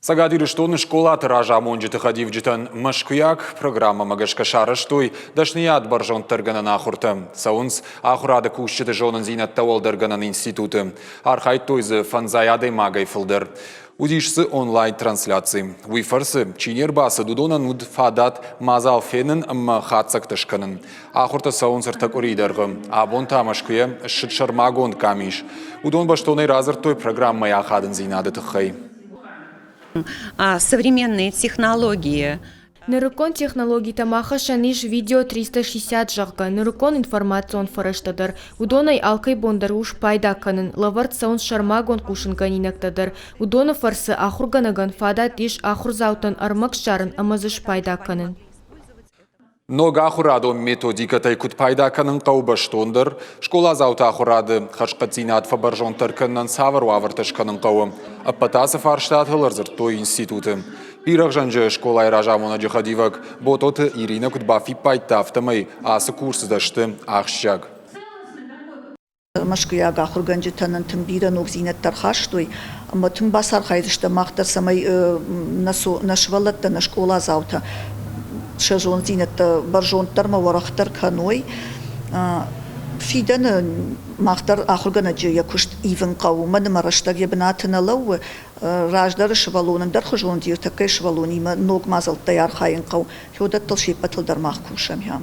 Сагадир штон школа тиража монжиты хадив житан машкуяк программа магашка шараштой дашният баржон тырганан ахурты. Саунс ахурады кушчыты жонын зинат тавалдырганан институты. Архайт тойзы фанзаяды магай фылдыр. Удишсы онлайн-трансляции. Уйфарсы чинер басы дудонан уд фадат мазал фенын амма хатсак тышканын. Ахурта саунсыртак уридыргы. Абон тамашкуя шыт шармагон камиш. Удон баштоной разыр той программа яхадын зинады тыхай. Современные технологии. Нырыкон технологий тамаха шаниш видео 360 жағға. Нырыкон информацион фараштадыр. Удонай алкай бондар уш пайда канын. Лавард саун шармагон кушын канинактадыр. Удоны фарсы ахурганаган фада тиш ахурзаутан армак шарын амазыш пайда канын. Много ахурадо методика тайкут пайда канын қаубаштондыр. Школа заута ахурады хашқатзинат фабаржон тырканнан савар вавыртыш канын қауым. Аппатасы фарштат хылырзыр той институты. Пирах жанжы школа иражамона джихадивак бототы Ирина Кутбафи пайтафтамай асы курсыдашты ахшчак. Машкуяга хурганжитанын тым бира ногзинеттар хаштой, ама тым басар хайдышта махтар самай нашвалатта на школа заута. Шажон зинетта баржонтар маварахтар каной. Фиден махтар ахурганаджи якушт ивен каума намараштаг ебнатына лау раждар швалонын дар хожон дир такай швалонима ног мазал таяр хайын кау. Хёдат толшипатыл дар махкушам ям.